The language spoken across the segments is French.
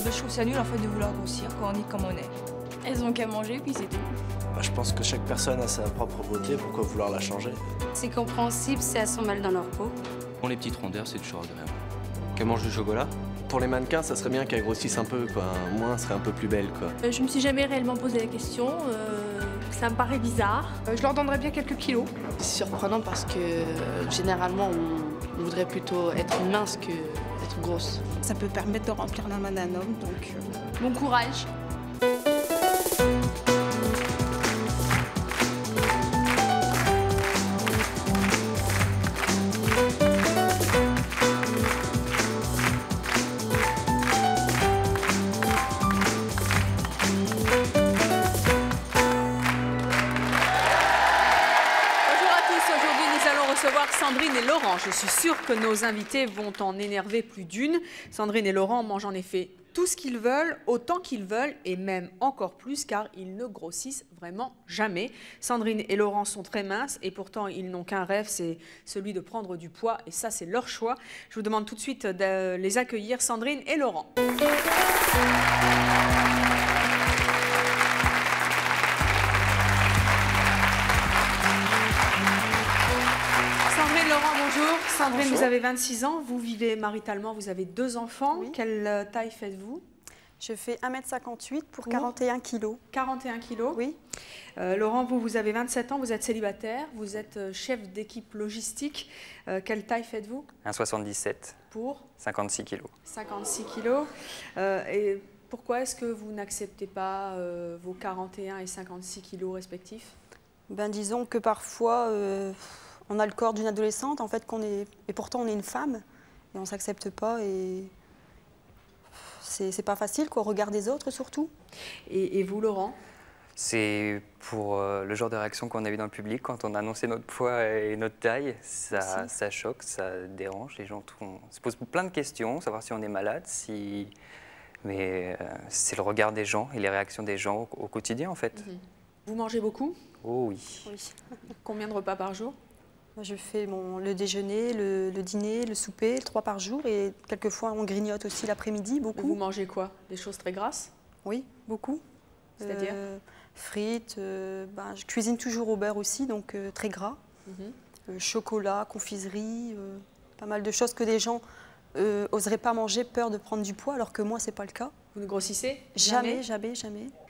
Je trouve ça nul en fait de vouloir grossir quand on est comme on est. Elles ont qu'à manger, puis c'est tout. Je pense que chaque personne a sa propre beauté, pourquoi vouloir la changer? C'est compréhensible, c'est elles sont mal dans leur peau. Pour les petites rondeurs, c'est toujours agréable. Qu'elles mangent du chocolat? Pour les mannequins, ça serait bien qu'elles grossissent un peu, quoi. Moins, serait un peu plus belle, quoi. Je me suis jamais réellement posé la question. Ça me paraît bizarre. Je leur donnerais bien quelques kilos. C'est surprenant parce que généralement, on voudrait plutôt être mince que être grosse. Ça peut permettre de remplir la main d'un homme, donc... Bon courage. Sandrine et Laurent. Je suis sûre que nos invités vont en énerver plus d'une. Sandrine et Laurent mangent en effet tout ce qu'ils veulent, autant qu'ils veulent, et même encore plus, car ils ne grossissent vraiment jamais. Sandrine et Laurent sont très minces, et pourtant ils n'ont qu'un rêve, c'est celui de prendre du poids, et ça c'est leur choix. Je vous demande tout de suite de les accueillir, Sandrine et Laurent. Sandrine, bonjour. Vous avez 26 ans, vous vivez maritalement, vous avez 2 enfants. Oui. Quelle taille faites-vous? Je fais 1,58 m pour 41 kg. 41 kg? Oui. Laurent, vous avez 27 ans, vous êtes célibataire, vous êtes chef d'équipe logistique. Quelle taille faites-vous? 1,77 m. Pour 56 kg. 56 kg. Et pourquoi est-ce que vous n'acceptez pas vos 41 et 56 kg respectifs? Ben, disons que parfois... on a le corps d'une adolescente, en fait, et pourtant on est une femme, et on ne s'accepte pas, et c'est pas facile, quoi, au regard des autres surtout. Et vous, Laurent? C'est pour le genre de réaction qu'on a eu dans le public quand on a annoncé notre poids et notre taille. Ça choque, ça dérange, les gens se posent plein de questions, savoir si on est malade, mais c'est le regard des gens et les réactions des gens au quotidien, en fait. Vous mangez beaucoup? Oh oui. Oui. Combien de repas par jour? Je fais le déjeuner, le dîner, le souper, 3 par jour, et quelquefois on grignote aussi l'après-midi, beaucoup. Vous mangez quoi? Des choses très grasses? Oui, beaucoup. C'est-à-dire frites, je cuisine toujours au beurre aussi, donc très gras. Chocolat, confiserie, pas mal de choses que des gens n'oseraient pas manger, peur de prendre du poids, alors que moi, c'est pas le cas. Vous ne grossissez? Jamais.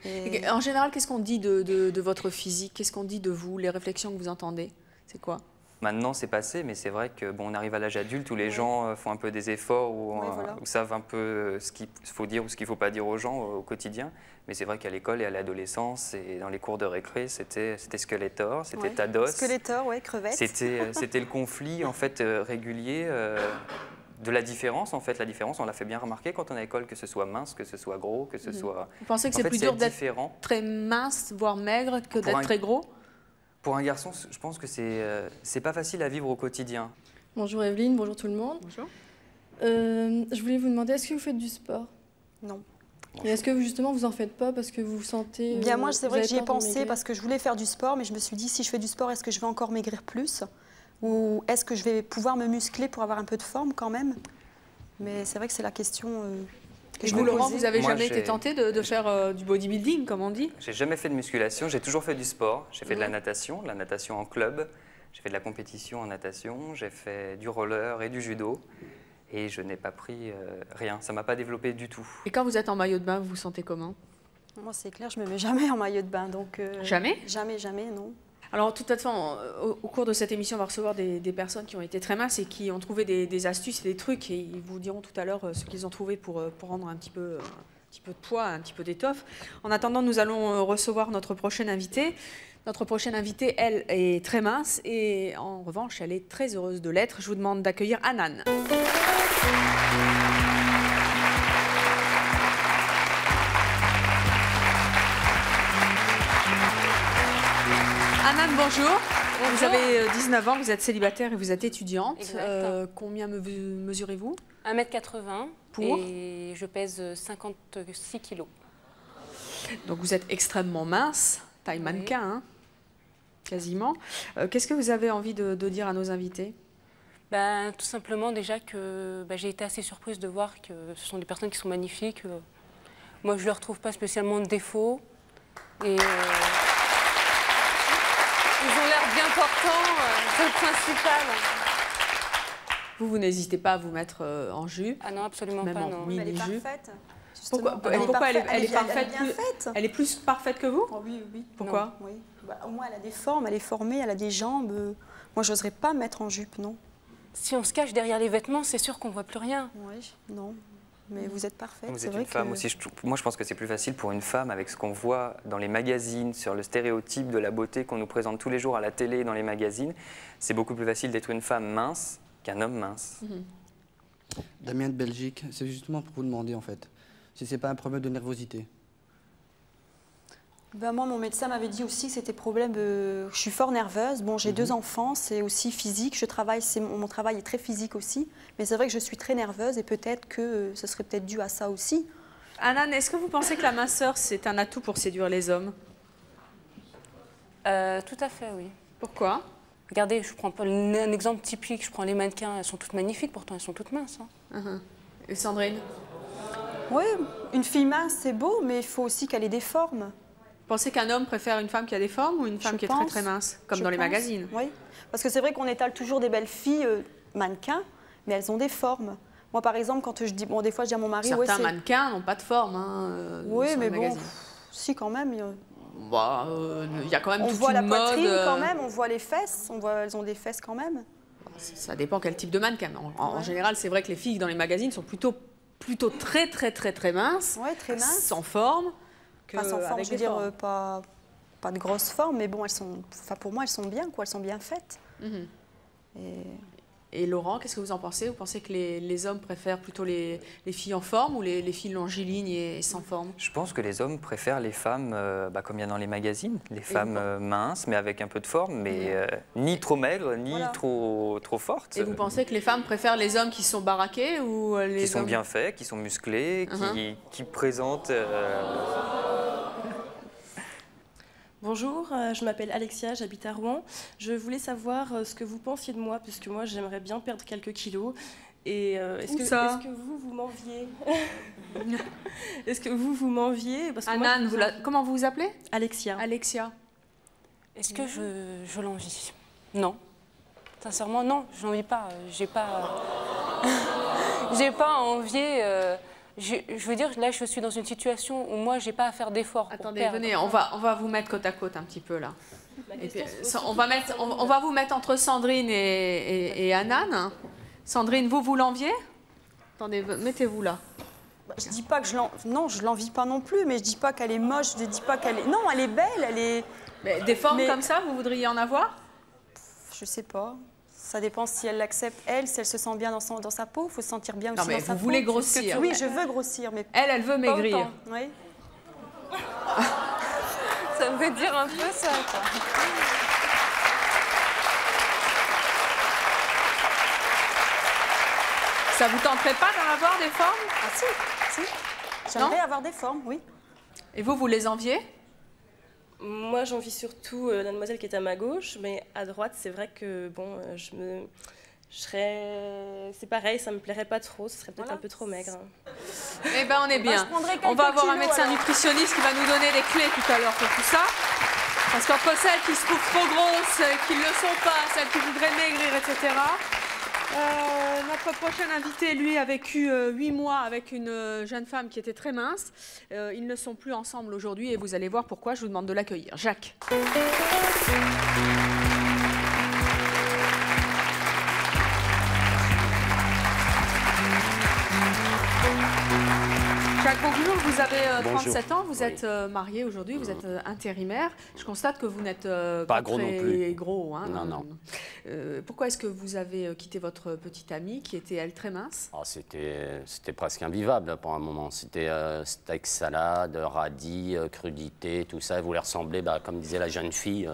Et en général, qu'est-ce qu'on dit de votre physique? Qu'est-ce qu'on dit de vous? Les réflexions que vous entendez, c'est quoi? Maintenant, c'est passé, mais c'est vrai que on arrive à l'âge adulte où les gens font un peu des efforts, ou savent un peu ce qu'il faut dire ou ce qu'il ne faut pas dire aux gens au quotidien. Mais c'est vrai qu'à l'école et à l'adolescence et dans les cours de récré, c'était Skeletor, c'était Tados. Skeletor, ouais, crevette. C'était le conflit en fait régulier de la différence. En fait, la différence, on l'a fait bien remarquer quand on est à l'école, que ce soit mince, que ce soit gros, que ce soit. Vous pensez que c'est plus dur d'être très mince, voire maigre, que d'être très gros? Pour un garçon, je pense que c'est pas facile à vivre au quotidien. Bonjour Evelyne, bonjour tout le monde. Bonjour. Je voulais vous demander, est-ce que vous faites du sport? Non. Et est-ce que justement vous en faites pas parce que vous vous sentez... Bien, moi c'est vrai que j'y ai pensé parce que je voulais faire du sport, mais je me suis dit si je fais du sport, est-ce que je vais encore maigrir plus? Ou est-ce que je vais pouvoir me muscler pour avoir un peu de forme quand même? Mais c'est vrai que c'est la question... Et vous, Laurent, vous n'avez jamais été tenté de faire du bodybuilding, comme on dit? J'ai jamais fait de musculation, j'ai toujours fait du sport. J'ai fait de la natation en club. J'ai fait de la compétition en natation, j'ai fait du roller et du judo. Et je n'ai pas pris rien, ça ne m'a pas développé du tout. Et quand vous êtes en maillot de bain, vous vous sentez comment? Moi, c'est clair, je ne me mets jamais en maillot de bain. Donc, jamais? Jamais, non. Alors, de toute façon, au cours de cette émission, on va recevoir des personnes qui ont été très minces et qui ont trouvé des astuces et des trucs. Et ils vous diront tout à l'heure ce qu'ils ont trouvé pour rendre un petit peu de poids, un petit peu d'étoffe. En attendant, nous allons recevoir notre prochaine invitée. Notre prochaine invitée, elle, est très mince et en revanche, elle est très heureuse de l'être. Je vous demande d'accueillir Anan. Anan, bonjour. Vous avez 19 ans, vous êtes célibataire et vous êtes étudiante. Combien mesurez-vous? 1,80 m pour et je pèse 56 kg. Donc vous êtes extrêmement mince, taille mannequin, hein, quasiment. Qu'est-ce que vous avez envie de dire à nos invités? Tout simplement déjà que j'ai été assez surprise de voir que ce sont des personnes qui sont magnifiques, Moi, je ne leur trouve pas spécialement de défaut. Et ils ont l'air bien portants, c'est le principal. Vous n'hésitez pas à vous mettre en jupe? Ah non, absolument même pas, en non. Elle est mini-jupe. parfaite. Pourquoi Elle est parfaite. elle est parfaite bien faite. Elle est plus parfaite que vous? Oh, oui, oui. Pourquoi? Oui. Bah, au moins, elle a des formes, elle est formée, elle a des jambes. Moi, je n'oserais pas me mettre en jupe, non. Si on se cache derrière les vêtements, c'est sûr qu'on ne voit plus rien. Oui, non. Mais vous êtes parfaite. Vous c'est êtes vrai une femme que... aussi. Moi, je pense que c'est plus facile pour une femme avec ce qu'on voit dans les magazines, sur le stéréotype de la beauté qu'on nous présente tous les jours à la télé et dans les magazines. C'est beaucoup plus facile d'être une femme mince qu'un homme mince. Damien de Belgique, c'est justement pour vous demander en fait, si c'est pas un problème de nervosité. Ben moi, mon médecin m'avait dit aussi que c'était problème. Je suis fort nerveuse. Bon, j'ai 2 enfants, c'est aussi physique. Je travaille, mon travail est très physique aussi. Mais c'est vrai que je suis très nerveuse et peut-être que ce serait peut-être dû à ça aussi. Anan, est-ce que vous pensez que la minceur, c'est un atout pour séduire les hommes? Tout à fait, oui. Pourquoi? Regardez, je prends un exemple typique. Je prends les mannequins, elles sont toutes magnifiques, pourtant elles sont toutes minces. Hein. Et Sandrine? Oui, une fille mince, c'est beau, mais il faut aussi qu'elle ait des formes. Vous pensez qu'un homme préfère une femme qui a des formes ou une femme qui est très très mince, comme dans les magazines? Oui, parce que c'est vrai qu'on étale toujours des belles filles mannequins, mais elles ont des formes. Moi, par exemple, quand je dis, bon, des fois, je dis à mon mari, certains mannequins n'ont pas de forme. Hein, oui, mais bon, magazines. Si quand même. Bah, y a quand même on toute voit une la poitrine mode, quand même, on voit les fesses, elles ont des fesses quand même. Ça dépend quel type de mannequin. En général, c'est vrai que les filles dans les magazines sont plutôt très minces, très minces, sans forme. Enfin, sans forme, je veux dire pas de grosses formes, mais bon, pour moi, elles sont bien, quoi, elles sont bien faites. Et Laurent, qu'est-ce que vous en pensez? Vous pensez que les hommes préfèrent plutôt les filles en forme ou les filles longilignes et sans forme? Je pense que les hommes préfèrent les femmes, comme il y a dans les magazines, les femmes minces, mais avec un peu de forme, mais ni trop maigres, ni trop fortes. Et vous pensez que les femmes préfèrent les hommes qui sont baraqués ou les qui sont hommes... bien faits, qui sont musclés, qui présentent... Bonjour, je m'appelle Alexia, j'habite à Rouen. Je voulais savoir ce que vous pensiez de moi, puisque moi j'aimerais bien perdre quelques kilos. Et est-ce que vous m'enviez? Est-ce que vous m'enviez? Anan, comment vous vous appelez? Alexia. Alexia. Est-ce que je l'envie? Non. Sincèrement, non, je l'envie pas. J'ai pas à envier... Je veux dire, là, je suis dans une situation où moi, j'ai pas à faire d'efforts. Attendez, venez, on va vous mettre côte à côte un petit peu là. Et puis, on va vous mettre entre Sandrine et Anan. Sandrine, vous l'enviez? Attendez, mettez-vous là. Je dis pas que je l'envie pas non plus, mais je dis pas qu'elle est moche, je dis pas qu'elle est... Non, elle est belle, elle est... Mais des formes comme ça, vous voudriez en avoir? Je sais pas. Ça dépend si elle l'accepte, elle, si elle se sent bien dans sa peau. Il faut se sentir bien aussi dans sa peau. Non, mais vous voulez grossir. Oui, je veux grossir, mais... Elle veut maigrir. Oui. Ça veut dire un peu ça, quoi. Ça vous tenterait pas d'en avoir des formes? Ah si. J'aimerais avoir des formes, oui. Et vous les enviez? Moi, j'envie surtout la demoiselle qui est à ma gauche, mais à droite, c'est vrai que bon, c'est pareil, ça me plairait pas trop, ce serait peut-être un peu trop maigre. Eh ben, on est bien. On va avoir un médecin nutritionniste qui va nous donner des clés tout à l'heure pour tout ça. Parce qu'entre celles qui se trouvent trop grosses, qui ne le sont pas, celles qui voudraient maigrir, etc. Notre prochain invité, lui, a vécu 8 mois avec une jeune femme qui était très mince. Ils ne sont plus ensemble aujourd'hui et vous allez voir pourquoi. Je vous demande de l'accueillir. Jacques. Jacques, bonjour, vous avez 37 ans, vous êtes marié aujourd'hui, vous êtes intérimaire. Je constate que vous n'êtes pas gros très non plus. Gros. Hein, non. Pourquoi est-ce que vous avez quitté votre petite amie qui était, elle, très mince? C'était presque invivable pour un moment. C'était steak, salade, radis, crudité, tout ça. Elle voulait ressembler, comme disait la jeune fille,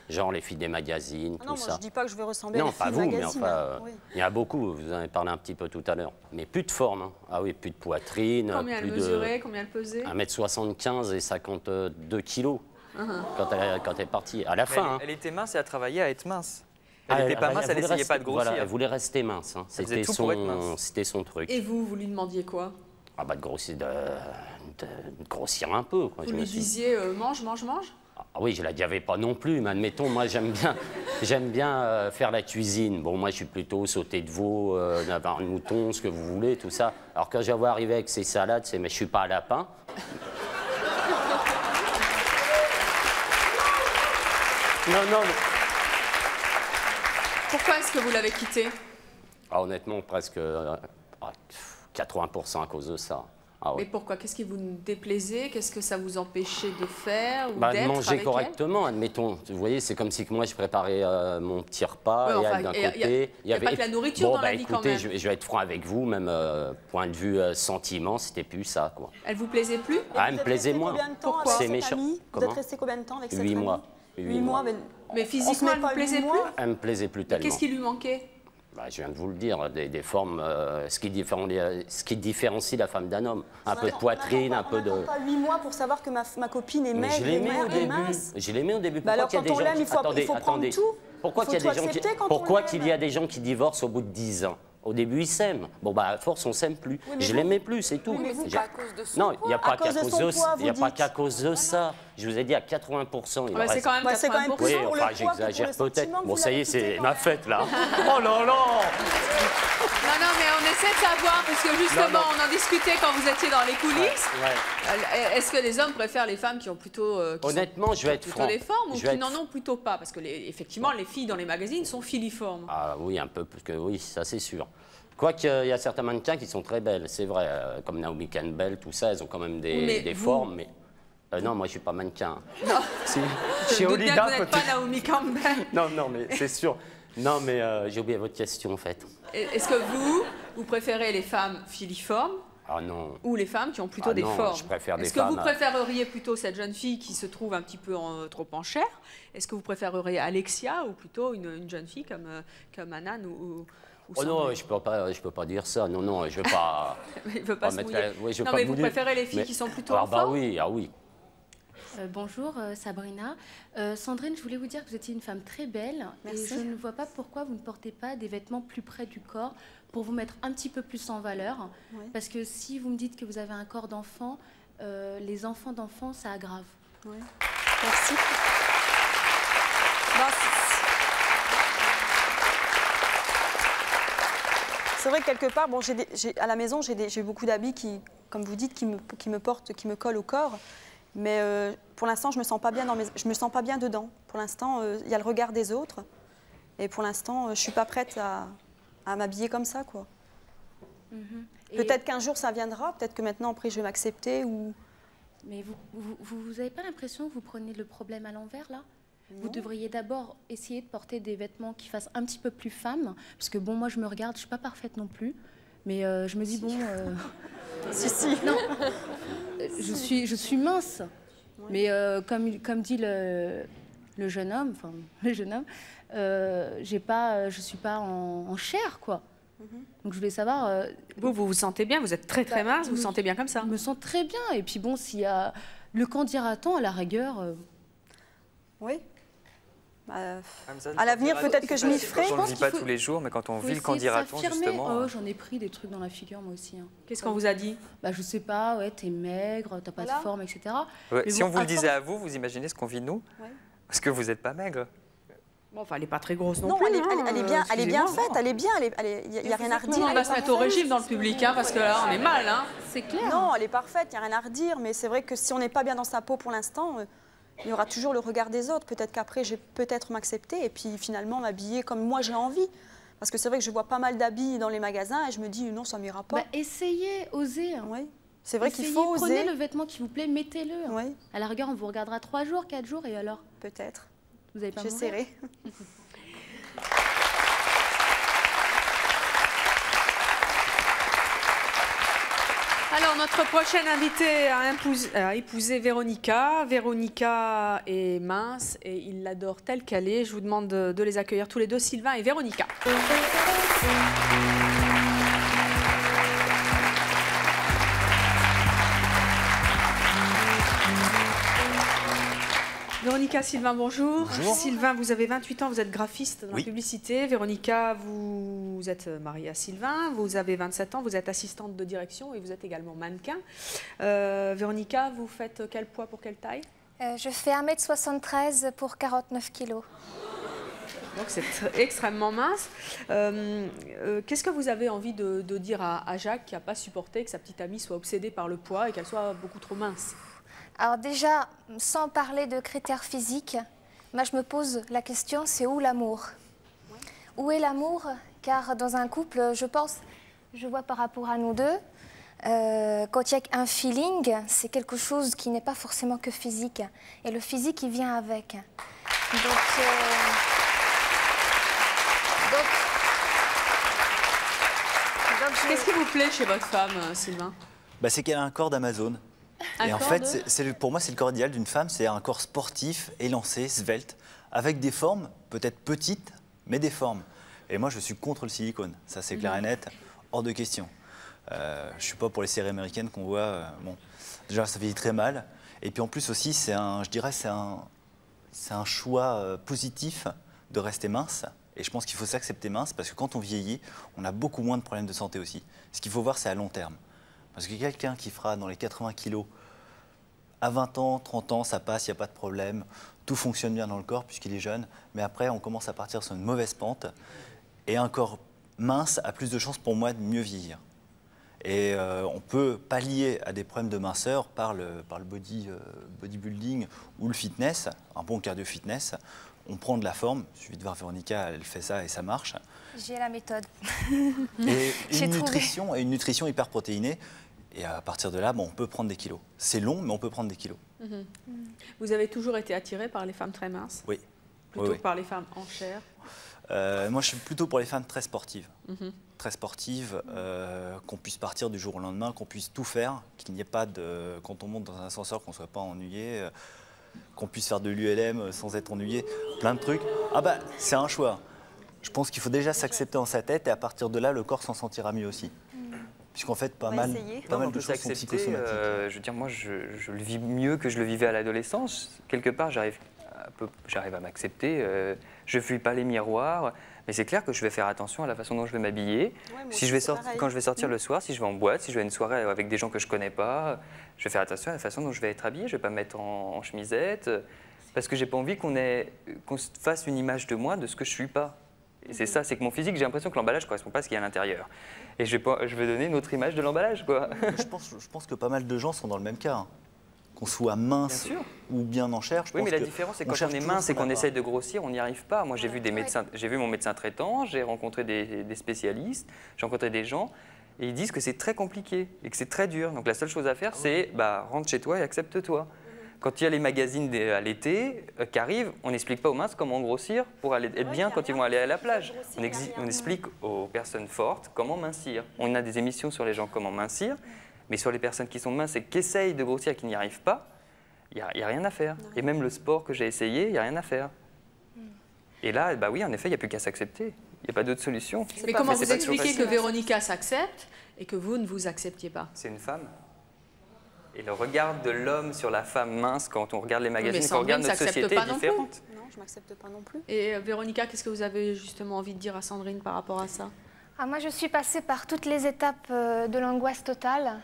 genre les filles des magazines, tout non, ça. Moi, je dis pas que je veux ressembler non, à les filles pas vous, magazines. mais enfin, il y a beaucoup, vous en avez parlé un petit peu tout à l'heure. Mais plus de forme, hein. Ah oui, plus de poitrine. Combien elle mesurait, combien elle pesait? 1m75 et 52 kilos quand elle est partie. À la fin. Elle était mince et elle travaillait à être mince. Elle n'était pas mince, elle n'essayait pas de grossir. Voilà, elle voulait rester mince. Hein. C'était son truc. Et vous lui demandiez quoi? De grossir, de de grossir un peu. Quoi. Vous lui disiez mange, mange, mange? Ah oui, je ne la diavais pas non plus, mais admettons, moi j'aime bien faire la cuisine. Bon, moi je suis plutôt sauté de veau, d'avoir un mouton, ce que vous voulez, tout ça. Alors quand je vois arriver avec ces salades, c'est mais je suis pas un lapin. Non. Pourquoi est-ce que vous l'avez quitté? Ah, honnêtement, presque 80% à cause de ça. Ah, oui. Mais pourquoi? Qu'est-ce qui vous déplaisait? Qu'est-ce que ça vous empêchait de faire ou de d'être manger avec correctement, admettons. Vous voyez, c'est comme si moi je préparais mon petit repas et elle d'un côté. Il n'y a pas que la nourriture dans la vie écoutez, quand même. Je vais être franc avec vous, même point de vue sentiment, c'était plus ça, quoi. Elle vous plaisait plus? Ah, elle me plaisait moins. Pourquoi? C'est méchant. Vous êtes resté combien de temps avec cette amie? 8 mois. 8 mois, mais physiquement, elle ne vous plaisait plus? Elle me plaisait plus tellement. Qu'est-ce qui lui manquait? Je viens de vous le dire, des formes, ce qui différencie la femme d'un homme. Un peu de poitrine, un peu de... On n'attend pas 8 mois pour savoir que ma copine est maigre, et mince. Je l'aimais au début. Alors quand on l'aime, il faut prendre tout. Pourquoi qu'il y a des gens qui divorcent au bout de 10 ans? Au début, ils s'aiment. Bon, à force, on s'aime plus. Je l'aimais plus, c'est tout. Mais vous, pas à cause de son non, il n'y a pas qu'à cause de ça. Je vous ai dit à 80%. C'est quand même 80%. Oui, enfin, j'exagère peut-être. Bon, ça y est, c'est ma fête, là. Oh là là! Non, mais on essaie de savoir, parce que justement, on en discutait quand vous étiez dans les coulisses. Est-ce que les hommes préfèrent les femmes qui ont plutôt... Honnêtement, je vais être franc. Plutôt des formes ou qui n'en ont plutôt pas? Parce que, effectivement, les filles dans les magazines sont filiformes. Ah oui, un peu, parce que oui, ça c'est sûr. Quoique, il y a certains mannequins qui sont très belles, c'est vrai, comme Naomi Campbell, tout ça, elles ont quand même des formes, mais... non, moi je suis pas mannequin. Non. Si. Je suis Olida, vous n'êtes pas Naomi Campbell. Non, mais c'est sûr. Non, mais j'ai oublié votre question, en fait. Est-ce que vous préférez les femmes filiformes? Ah non. Ou les femmes qui ont plutôt des formes? Je préfère des femmes. Est-ce que vous préféreriez plutôt cette jeune fille qui se trouve un petit peu trop en chair? Est-ce que vous préféreriez Alexia ou plutôt une jeune fille comme Anan ou oh non, je peux pas dire ça. Non, je veux pas. Il veut pas se mouiller. Non, mais vous préférez les filles qui sont plutôt en forme? Ah oui. Bonjour Sabrina. Sandrine, je voulais vous dire que vous étiez une femme très belle. Merci. Et je ne vois pas pourquoi vous ne portez pas des vêtements plus près du corps pour vous mettre un petit peu plus en valeur. Oui. Parce que si vous me dites que vous avez un corps d'enfant, les enfants d'enfants, ça aggrave. Oui. Merci. C'est vrai que quelque part, bon, à la maison, j'ai beaucoup d'habits qui, comme vous dites, qui me portent, qui me collent au corps. Mais pour l'instant, je me sens pas bien dedans. Pour l'instant, il y a le regard des autres. Et pour l'instant, je suis pas prête à m'habiller comme ça, quoi. Peut-être qu'un jour, ça viendra. Peut-être que maintenant, après, je vais m'accepter ou... Mais vous n'avez pas l'impression que vous prenez le problème à l'envers, là? Non. Vous devriez d'abord essayer de porter des vêtements qui fassent un petit peu plus femme. Parce que, bon, moi, je me regarde, je suis pas parfaite non plus. Mais je me dis, bon... Si. Non. Je suis mince. Ouais. Mais comme dit le jeune homme, je suis pas en chair, quoi. Donc je voulais savoir... Vous vous sentez bien, vous êtes très mince, vous vous sentez bien comme ça? Je me sens très bien. Et puis bon, s'il y a le qu'en dira-t-on à la rigueur... Oui. À l'avenir, peut-être que je m'y ferai. On ne le vit pas tous les jours, mais quand on vit le qu'en dira-t-on, justement... Oh, j'en ai pris des trucs dans la figure, moi aussi. Hein. Qu'est-ce qu'on vous a dit? Je sais pas, ouais, t'es maigre, t'as pas de forme, etc. Ouais, si on vous le disait à vous, vous imaginez ce qu'on vit nous? Parce que vous n'êtes pas maigre. Bon, enfin, elle n'est pas très grosse non plus. Elle est bien faite, elle est bien, il n'y a rien à redire. On va se mettre au régime dans le public, parce que là, on est mal. C'est clair. Non, elle est parfaite, il n'y a rien à redire, mais c'est vrai que si on n'est pas bien dans sa peau pour l'instant... il y aura toujours le regard des autres. Peut-être qu'après, je vais peut-être m'accepter et puis finalement m'habiller comme moi j'ai envie. Parce que c'est vrai que je vois pas mal d'habits dans les magasins et je me dis non, ça m'ira pas. Essayez, osez. Oui. C'est vrai qu'il faut oser. Prenez le vêtement qui vous plaît, mettez-le. Oui. À la rigueur, on vous regardera 3 jours, 4 jours et alors? Peut-être. Vous avez pas J'essaierai. Alors, notre prochaine invitée a épousé Véronica. Véronica est mince et il l'adore telle qu'elle est. Je vous demande de les accueillir tous les deux, Sylvain et Véronica. Véronica, Sylvain, bonjour. Bonjour. Sylvain, vous avez 28 ans, vous êtes graphiste dans la publicité. Véronica, vous êtes mariée à Sylvain, vous avez 27 ans, vous êtes assistante de direction et vous êtes également mannequin. Véronica, vous faites quel poids pour quelle taille? Je fais 1m73 pour 49 kilos. Donc c'est extrêmement mince. Qu'est-ce que vous avez envie de dire à Jacques qui n'a pas supporté que sa petite amie soit obsédée par le poids et qu'elle soit beaucoup trop mince? Alors déjà, sans parler de critères physiques, moi je me pose la question, c'est où l'amour? Où est l'amour? Car dans un couple, je pense, je vois par rapport à nous deux, quand il y a un feeling, c'est quelque chose qui n'est pas forcément que physique. Et le physique, il vient avec. Qu'est-ce qui vous plaît chez votre femme, Sylvain? C'est qu'elle a un corps d'Amazon. Et en fait, pour moi, c'est le corps idéal d'une femme. C'est un corps sportif, élancé, svelte, avec des formes peut-être petites, mais des formes. Et moi, je suis contre le silicone. Ça, c'est clair et net, hors de question. Je ne suis pas pour les séries américaines qu'on voit. Bon, déjà, ça vieillit très mal. Et puis en plus aussi, je dirais, c'est un choix positif de rester mince. Et je pense qu'il faut s'accepter mince parce que quand on vieillit, on a beaucoup moins de problèmes de santé aussi. Ce qu'il faut voir, c'est à long terme. Parce que quelqu'un qui fera dans les 80 kilos, à 20 ans, 30 ans, ça passe, il n'y a pas de problème. Tout fonctionne bien dans le corps puisqu'il est jeune. Mais après, on commence à partir sur une mauvaise pente. Et un corps mince a plus de chances pour moi de mieux vieillir. Et on peut pallier à des problèmes de minceur par le bodybuilding ou le fitness, un bon cardio-fitness. On prend de la forme, il suffit de voir Véronica, elle fait ça et ça marche. J'ai la méthode. Et une nutrition hyper protéinée. Et à partir de là, on peut prendre des kilos. C'est long, mais on peut prendre des kilos. Vous avez toujours été attiré par les femmes très minces? Oui. Plutôt que par les femmes en chair? Moi, je suis plutôt pour les femmes très sportives. Très sportives, qu'on puisse partir du jour au lendemain, qu'on puisse tout faire, qu'il n'y ait pas de... Quand on monte dans un ascenseur, qu'on ne soit pas ennuyé, qu'on puisse faire de l'ULM sans être ennuyé, plein de trucs. C'est un choix. Je pense qu'il faut déjà s'accepter dans sa tête et à partir de là, le corps s'en sentira mieux aussi. Puisqu'en fait, pas mal de choses sont psychosomatiques. Je veux dire, moi, je le vis mieux que je le vivais à l'adolescence. Quelque part, j'arrive à m'accepter. Je ne fuis pas les miroirs. Mais c'est clair que je vais faire attention à la façon dont je vais m'habiller. Quand je vais sortir le soir, si je vais en boîte, si je vais à une soirée avec des gens que je ne connais pas, je vais faire attention à la façon dont je vais être habillée. Je ne vais pas me mettre en chemisette. Parce que je n'ai pas envie qu'on fasse une image de moi de ce que je ne suis pas. Et c'est ça, c'est que mon physique, j'ai l'impression que l'emballage ne correspond pas à ce qu'il y a à l'intérieur. Et je vais donner une autre image de l'emballage, quoi. Je pense que pas mal de gens sont dans le même cas. Qu'on soit mince ou bien en chair. Oui, mais la différence, c'est quand on est mince et qu'on essaye de grossir, on n'y arrive pas. Moi, j'ai vu mon médecin traitant, j'ai rencontré des spécialistes, j'ai rencontré des gens, et ils disent que c'est très compliqué et que c'est très dur. Donc la seule chose à faire, c'est rentre chez toi et accepte-toi. Quand il y a les magazines à l'été qui arrivent, on n'explique pas aux minces comment grossir pour être bien quand ils vont aller à la plage. On explique aux personnes fortes comment mincir. On a des émissions sur les gens comment mincir, mais sur les personnes qui sont minces et qui essayent de grossir et qui n'y arrivent pas, il n'y a rien à faire. Et même le sport que j'ai essayé, il n'y a rien à faire. Et là, oui, en effet, il n'y a plus qu'à s'accepter. Il n'y a pas d'autre solution. Mais comment vous expliquez que Véronica s'accepte et que vous ne vous acceptiez pas? C'est une femme. Et le regard de l'homme sur la femme mince, quand on regarde les magazines, quand on regarde notre société, est différente. Non, je ne m'accepte pas non plus. Et Véronica, qu'est-ce que vous avez justement envie de dire à Sandrine par rapport à ça? Moi, je suis passée par toutes les étapes de l'angoisse totale.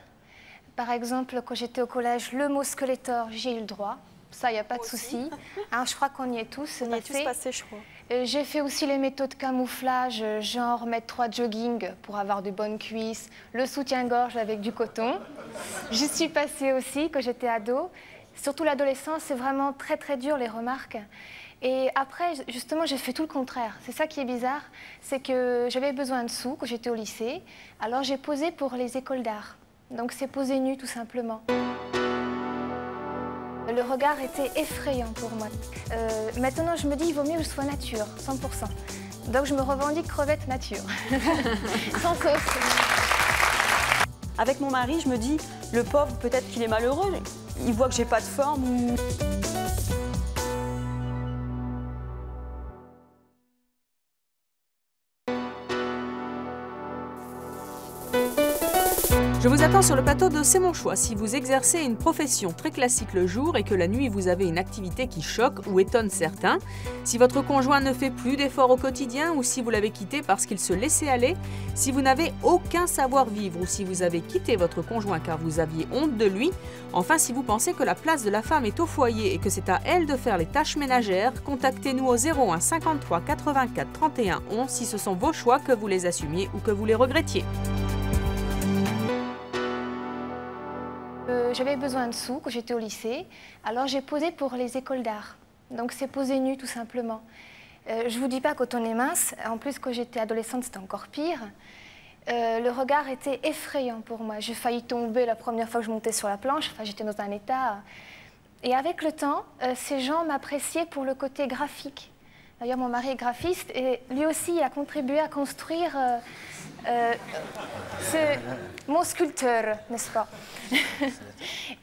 Par exemple, quand j'étais au collège, le mot Skeletor, j'ai eu le droit. Ça, il n'y a pas de souci. Je crois qu'on y est tous. On y est tous passés, je crois. J'ai fait aussi les méthodes camouflage, genre mettre 3 jogging pour avoir de bonnes cuisses, le soutien-gorge avec du coton. J'y suis passée aussi quand j'étais ado. Surtout l'adolescence, c'est vraiment très très dur les remarques. Et après, justement, j'ai fait tout le contraire. C'est ça qui est bizarre, c'est que j'avais besoin de sous quand j'étais au lycée. Alors j'ai posé pour les écoles d'art. Donc c'est poser nu tout simplement. Le regard était effrayant pour moi. Maintenant, je me dis, il vaut mieux que je sois nature, 100%. Donc, je me revendique crevette nature, sans sauce. Avec mon mari, je me dis, le pauvre, peut-être qu'il est malheureux. Il voit que j'ai pas de forme. Je vous attends sur le plateau de C'est mon choix. Si vous exercez une profession très classique le jour et que la nuit vous avez une activité qui choque ou étonne certains, si votre conjoint ne fait plus d'efforts au quotidien ou si vous l'avez quitté parce qu'il se laissait aller, si vous n'avez aucun savoir-vivre ou si vous avez quitté votre conjoint car vous aviez honte de lui, enfin si vous pensez que la place de la femme est au foyer et que c'est à elle de faire les tâches ménagères, contactez-nous au 01 53 84 31 11 si ce sont vos choix, que vous les assumiez ou que vous les regrettiez. J'avais besoin de sous quand j'étais au lycée, alors j'ai posé pour les écoles d'art. Donc c'est poser nu tout simplement. Je vous dis pas quand on est mince, en plus quand j'étais adolescente c'était encore pire. Le regard était effrayant pour moi. J'ai failli tomber la première fois que je montais sur la planche, enfin j'étais dans un état... Et avec le temps, ces gens m'appréciaient pour le côté graphique. D'ailleurs mon mari est graphiste et lui aussi il a contribué à construire... mon sculpteur, n'est-ce pas?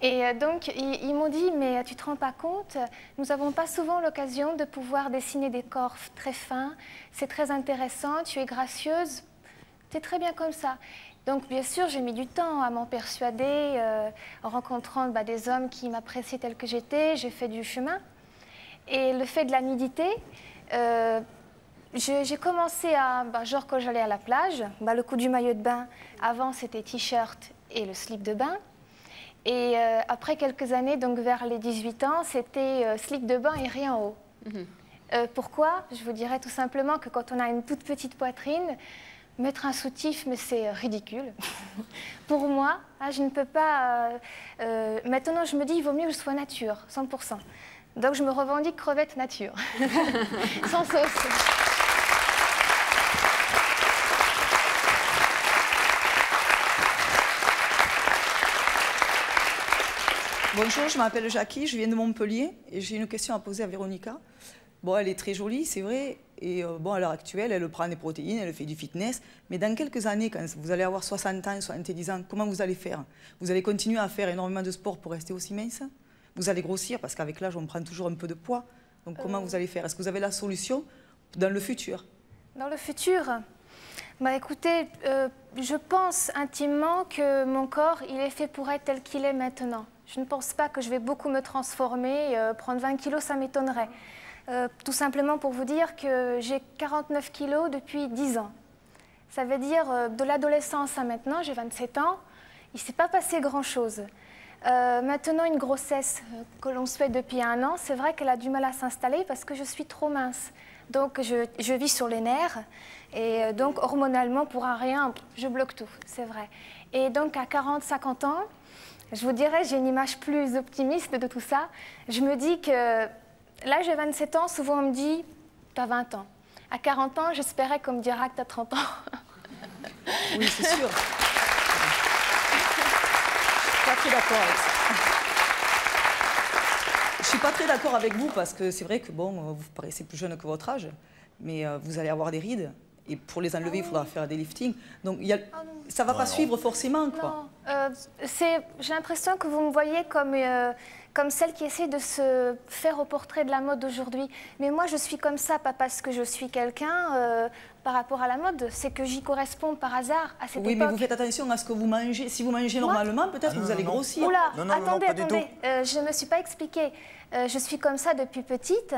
Et donc, ils m'ont dit, mais tu ne te rends pas compte, nous n'avons pas souvent l'occasion de pouvoir dessiner des corps très fins, c'est très intéressant, tu es gracieuse, tu es très bien comme ça. Donc, bien sûr, j'ai mis du temps à m'en persuader, en rencontrant des hommes qui m'appréciaient tel que j'étais, j'ai fait du chemin. Et le fait de la nudité, j'ai commencé à, genre quand j'allais à la plage, le coup du maillot de bain, avant c'était t-shirt et le slip de bain. Et après quelques années, donc vers les 18 ans, c'était slip de bain et rien en haut. Pourquoi? Je vous dirais tout simplement que quand on a une toute petite poitrine, mettre un soutif, mais c'est ridicule. Pour moi, je ne peux pas... maintenant, je me dis, il vaut mieux que je sois nature, 100%. Donc je me revendique crevette nature, sans sauce. Bonjour, je m'appelle Jackie, je viens de Montpellier et j'ai une question à poser à Véronica. Bon, elle est très jolie, c'est vrai, et bon, à l'heure actuelle, elle prend des protéines, elle fait du fitness, mais dans quelques années, quand vous allez avoir 60 ans, 70 ans, comment vous allez faire? Vous allez continuer à faire énormément de sport pour rester aussi mince? Vous allez grossir, parce qu'avec l'âge, on prend toujours un peu de poids. Donc comment vous allez faire? Est-ce que vous avez la solution dans le futur? Dans le futur? Écoutez, je pense intimement que mon corps, il est fait pour être tel qu'il est maintenant. Je ne pense pas que je vais beaucoup me transformer, prendre 20 kilos, ça m'étonnerait. Tout simplement pour vous dire que j'ai 49 kilos depuis 10 ans. Ça veut dire de l'adolescence à maintenant, j'ai 27 ans, il ne s'est pas passé grand-chose. Maintenant, une grossesse que l'on souhaite depuis 1 an, c'est vrai qu'elle a du mal à s'installer parce que je suis trop mince. Donc je vis sur les nerfs et donc hormonalement, pour un rien, je bloque tout, c'est vrai. Et donc à 40-50 ans, je vous dirais, j'ai une image plus optimiste de tout ça. Je me dis que, là j'ai 27 ans, souvent on me dit, t'as 20 ans. À 40 ans, j'espérais qu'on me dira que t'as 30 ans. Oui, c'est sûr. Je suis pas très d'accord avec ça. Je suis pas très d'accord avec vous parce que c'est vrai que, bon, vous paraissez plus jeune que votre âge, mais vous allez avoir des rides. Et pour les enlever, il faudra faire des liftings. Donc, ça ne va pas suivre forcément, quoi. J'ai l'impression que vous me voyez comme celle qui essaie de se faire au portrait de la mode aujourd'hui. Mais moi, je suis comme ça, pas parce que je suis quelqu'un par rapport à la mode. C'est que j'y corresponds par hasard à cette époque. Oui, mais vous faites attention à ce que vous mangez. Si vous mangez normalement, peut-être que vous allez grossir. Oula, attendez, je ne me suis pas expliquée. Je suis comme ça depuis petite.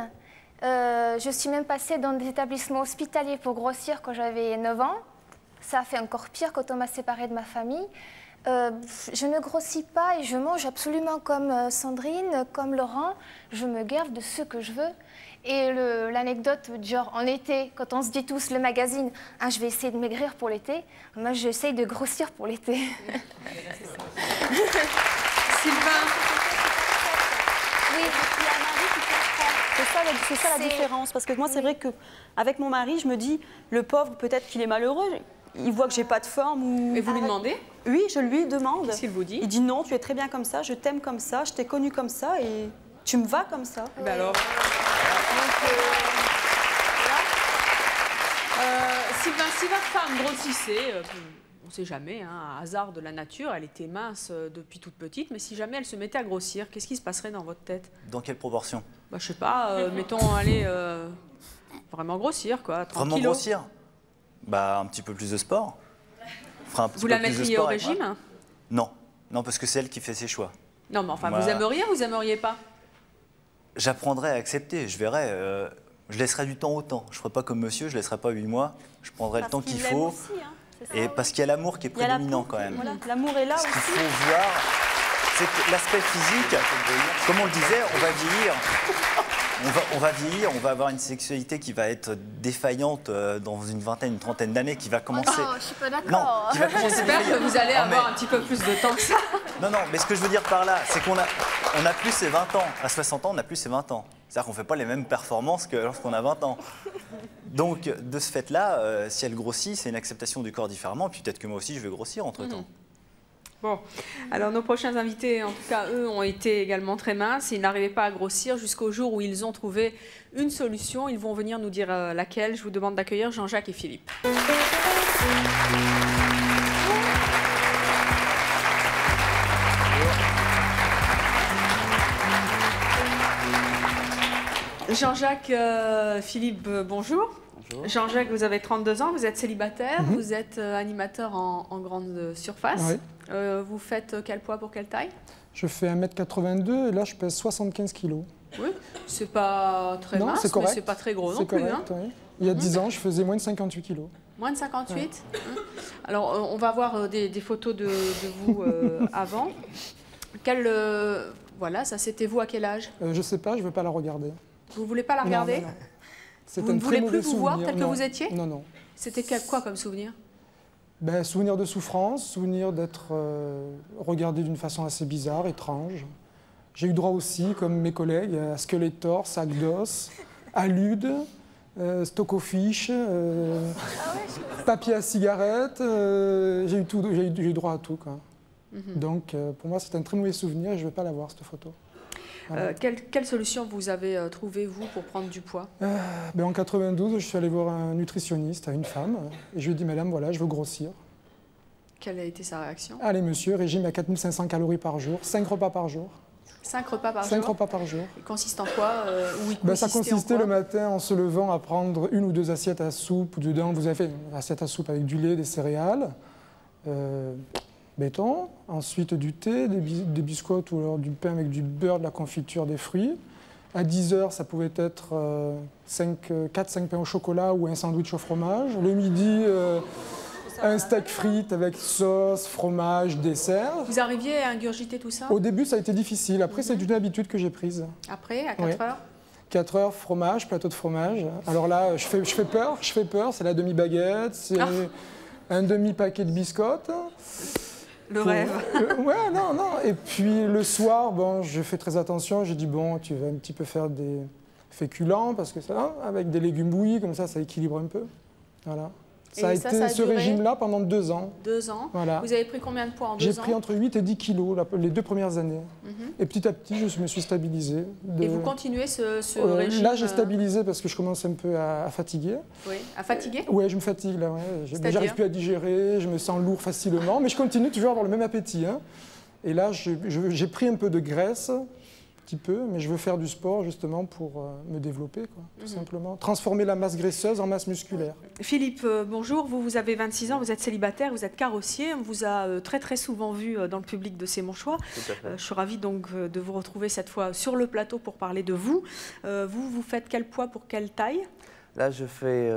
Je suis même passée dans des établissements hospitaliers pour grossir quand j'avais 9 ans. Ça a fait encore pire quand on m'a séparée de ma famille. Je ne grossis pas et je mange absolument comme Sandrine, comme Laurent. Je me gave de ce que je veux. Et l'anecdote, genre en été, quand on se dit tous le magazine, je vais essayer de maigrir pour l'été, moi j'essaye de grossir pour l'été. Sylvain. Oui, c'est ça la différence. Parce que moi, c'est vrai qu'avec mon mari, je me dis, le pauvre, peut-être qu'il est malheureux. Il voit que j'ai pas de forme. Ou... Et vous lui demandez? Oui, je lui demande. Qu'est-ce qu'il vous dit? Il dit non, tu es très bien comme ça, je t'aime comme ça, je t'ai connu comme ça et tu me vas comme ça. Ben alors. Sylvain, si votre femme grossissait, on ne sait jamais, un hasard de la nature, elle était mince depuis toute petite, mais si jamais elle se mettait à grossir, qu'est-ce qui se passerait dans votre tête? Dans quelle proportion? Je sais pas, mettons, allez, vraiment grossir, quoi, 30 Vraiment kilos. grossir? Un petit peu plus de sport. Vous la mettriez au régime? Non, non, parce que c'est elle qui fait ses choix. Non, mais enfin, Moi, vous aimeriez pas? J'apprendrai à accepter, je verrai. Je laisserai du temps au temps. Je ne ferai pas comme monsieur, je ne laisserai pas 8 mois. Je prendrai le temps qu'il faut. Aussi, hein, et parce qu'il y a l'amour qui est prédominant quand même. Voilà, l'amour est là Ce aussi. qu'il faut voir, c'est que l'aspect physique, comme on le disait, on va vieillir. On va vieillir, on va avoir une sexualité qui va être défaillante dans une vingtaine, une trentaine d'années, qui va commencer... Oh, je suis pas d'accord. Non, qui va commencer à J'espère que défaillir. vous allez Non, avoir mais- un petit peu plus de temps que ça. Non, non, mais ce que je veux dire par là, c'est qu'on a plus ses 20 ans. À 60 ans, on n'a plus ses 20 ans. C'est-à-dire qu'on ne fait pas les mêmes performances que lorsqu'on a 20 ans. Donc, de ce fait-là, si elle grossit, c'est une acceptation du corps différemment. Puis peut-être que moi aussi, je vais grossir entre-temps. Bon, alors nos prochains invités, en tout cas, eux, ont été également très minces. Ils n'arrivaient pas à grossir jusqu'au jour où ils ont trouvé une solution. Ils vont venir nous dire laquelle. Je vous demande d'accueillir Jean-Jacques et Philippe. Jean-Jacques, Philippe, bonjour. Bonjour. Jean-Jacques, vous avez 32 ans, vous êtes célibataire, vous êtes animateur en grande surface. Oui. Vous faites quel poids pour quelle taille? Je fais 1m82 et là je pèse 75 kg. Oui, c'est pas très Non, mince, c'est correct. mais c'est pas très gros non C'est plus. correct, oui. Il y a 10 ans, je faisais moins de 58 kg. Moins de 58. Alors, on va voir des photos de vous avant. Voilà, ça c'était vous à quel âge? Je sais pas, je ne veux pas la regarder. Vous voulez pas la regarder? Non, non, non. C'est Vous un ne très voulez plus mauvais vous voir souvenir. tel que Non. vous étiez? Non, non. C'était quoi comme souvenir? Ben, souvenir de souffrance, souvenir d'être regardé d'une façon assez bizarre, étrange. J'ai eu droit aussi, comme mes collègues, à Skeletor, sac d'os, Alude, Stockofish, papier à cigarette. J'ai eu droit à tout, quoi. Donc, pour moi, c'est un très mauvais souvenir et je ne veux pas la voir, cette photo. Voilà. Quelle solution vous avez trouvée, vous, pour prendre du poids? Ben, en 92, je suis allé voir un nutritionniste, une femme, et je lui ai dit, madame, voilà, je veux grossir. Quelle a été sa réaction? Allez, monsieur, régime à 4500 calories par jour, 5 repas par jour. 5 repas par jour? 5 repas par jour. Il consiste en quoi? Ça consistait le matin, en se levant, à prendre 1 ou 2 assiettes à soupe. Dedans, vous avez une assiette à soupe avec du lait, des céréales, béton, ensuite du thé, des biscottes ou alors du pain avec du beurre, de la confiture, des fruits. À 10 h, ça pouvait être 4-5 pains au chocolat ou un sandwich au fromage. Le midi, un steak frites avec sauce, fromage, dessert. Vous arriviez à ingurgiter tout ça? Au début, ça a été difficile. Après, c'est une habitude que j'ai prise. Après, à 4 Ouais. heures? 4 heures, fromage, plateau de fromage. Alors là, je fais peur. C'est la demi-baguette, c'est un demi-paquet de biscottes. Le rêve. Ouais, non. Et puis le soir, bon, je fais très attention. J'ai dit, bon, tu vas un petit peu faire des féculents, parce que ça, avec des légumes bouillis, comme ça équilibre un peu. Voilà. Ça a été ce régime-là pendant 2 ans. 2 ans. Voilà. Vous avez pris combien de poids en 2 ans? J'ai pris entre 8 et 10 kilos les 2 premières années. Et petit à petit, je me suis stabilisé. Et vous continuez ce régime? Là, j'ai stabilisé parce que je commence un peu à fatiguer. Oui, à fatiguer? Oui, je me fatigue là. Ouais. J'arrive plus à digérer, je me sens lourd facilement, mais je continue toujours à avoir le même appétit. Hein. Et là, j'ai pris un peu de graisse, un petit peu, mais je veux faire du sport justement pour me développer, quoi, tout simplement. Transformer la masse graisseuse en masse musculaire. Philippe, bonjour. Vous avez 26 ans, vous êtes célibataire, vous êtes carrossier. On vous a très souvent vu dans le public de C'est mon choix. Je suis ravie donc de vous retrouver cette fois sur le plateau pour parler de vous. Vous faites quel poids pour quelle taille? Là, je fais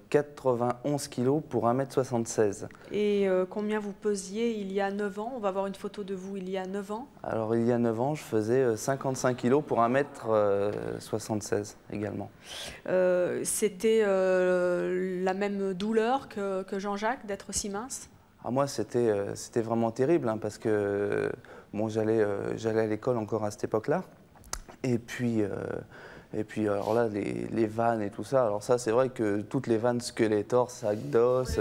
91 kg pour 1m76. Et combien vous pesiez il y a 9 ans? On va voir une photo de vous il y a 9 ans. Alors, il y a 9 ans, je faisais 55 kg pour 1m76 également. C'était la même douleur que Jean-Jacques d'être si mince? Moi, c'était vraiment terrible, hein, parce que bon, j'allais à l'école encore à cette époque-là. Et puis alors là, les vannes et tout ça, alors ça, c'est vrai que toutes les vannes Skeletor, sac d'os,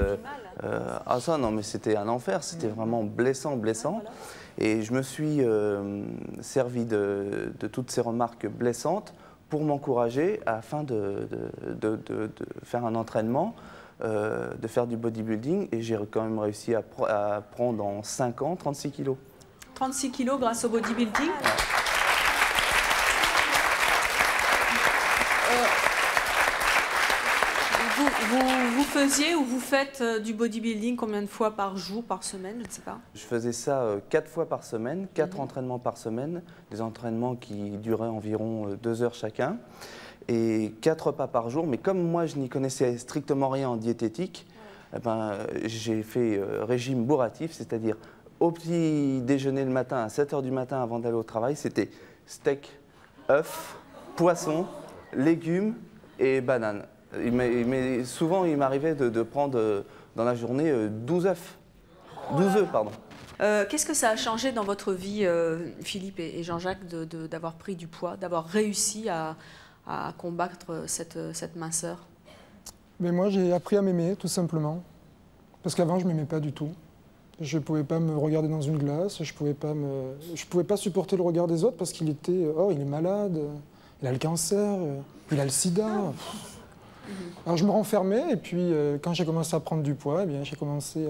ça, non, mais c'était un enfer, c'était vraiment blessant. Et je me suis servi de toutes ces remarques blessantes pour m'encourager afin de faire un entraînement, de faire du bodybuilding, et j'ai quand même réussi à prendre en 5 ans 36 kilos. 36 kilos grâce au bodybuilding. Vous faisiez ou vous faites du bodybuilding combien de fois par jour, par semaine, je ne sais pas? Je faisais ça 4 fois par semaine, 4 entraînements par semaine, des entraînements qui duraient environ 2 heures chacun, et 4 repas par jour. Mais comme moi, je n'y connaissais strictement rien en diététique, eh ben, j'ai fait régime bourratif, c'est-à-dire au petit déjeuner le matin, à 7 h du matin avant d'aller au travail, c'était steak, œufs, poisson, légumes et bananes. Mais souvent, il m'arrivait de prendre dans la journée 12 œufs. 12 œufs, pardon. Qu'est-ce que ça a changé dans votre vie, Philippe et Jean-Jacques, d'avoir pris du poids, d'avoir réussi à combattre cette minceur? Mais moi, j'ai appris à m'aimer, tout simplement. Parce qu'avant, je ne m'aimais pas du tout. Je ne pouvais pas me regarder dans une glace, je ne pouvais pas supporter le regard des autres parce qu'il était « Oh, il est malade, il a le cancer, il a le sida. » Alors je me renfermais et puis quand j'ai commencé à prendre du poids, eh bien, j'ai commencé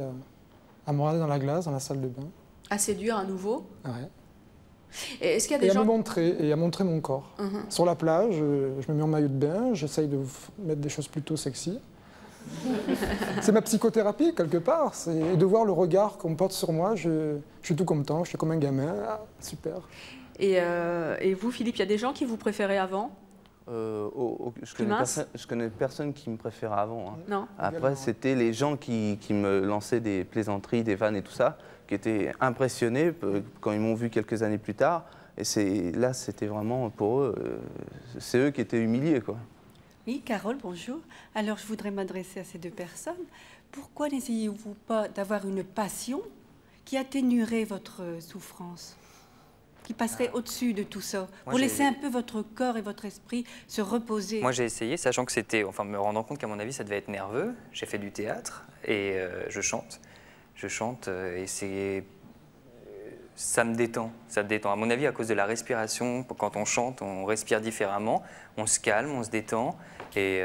à me regarder dans la glace, dans la salle de bain. À séduire à nouveau? Ouais. Et est-ce qu'il y a des gens... à montrer mon corps. Sur la plage, je me mets en maillot de bain, j'essaye de mettre des choses plutôt sexy. C'est ma psychothérapie, quelque part. Et de voir le regard qu'on porte sur moi, je suis tout content, je suis comme un gamin. Ah, super. Et vous, Philippe, il y a des gens qui vous préféraient avant? Je connais personne qui me préférait avant. Hein. Non. Après, c'était les gens qui me lançaient des plaisanteries, des vannes et tout ça, qui étaient impressionnés quand ils m'ont vu quelques années plus tard. Et là, c'était vraiment pour eux, c'est eux qui étaient humiliés, quoi. Oui, Carole, bonjour. Alors, je voudrais m'adresser à ces deux personnes. Pourquoi n'essayez-vous pas d'avoir une passion qui atténuerait votre souffrance, qui passerait au-dessus de tout ça, pour laisser un peu votre corps et votre esprit se reposer? Moi, j'ai essayé, sachant que c'était, enfin, me rendant compte qu'à mon avis, ça devait être nerveux. J'ai fait du théâtre et je chante. Je chante et ça me détend, ça me détend. À mon avis, à cause de la respiration, quand on chante, on respire différemment, on se calme, on se détend. Et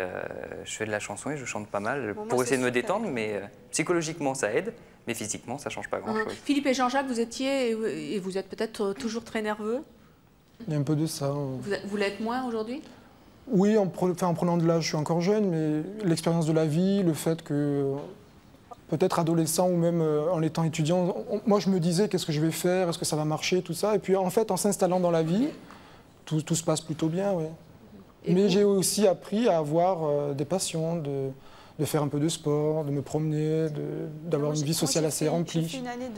je fais de la chanson et je chante pas mal pour essayer de me détendre, mais psychologiquement, ça aide. Mais physiquement, ça ne change pas grand-chose. Philippe et Jean-Jacques, vous étiez, et vous êtes peut-être toujours très nerveux? Il y a un peu de ça. Vous l'êtes moins aujourd'hui? Oui, en prenant de l'âge, je suis encore jeune, mais l'expérience de la vie, le fait que, peut-être adolescent ou même en étant étudiant, moi je me disais qu'est-ce que je vais faire, est-ce que ça va marcher, tout ça. Et puis en fait, en s'installant dans la vie, tout se passe plutôt bien, oui. Mais j'ai aussi appris à avoir des passions, de faire un peu de sport, de me promener, d'avoir une vie sociale assez remplie. J'ai fait une année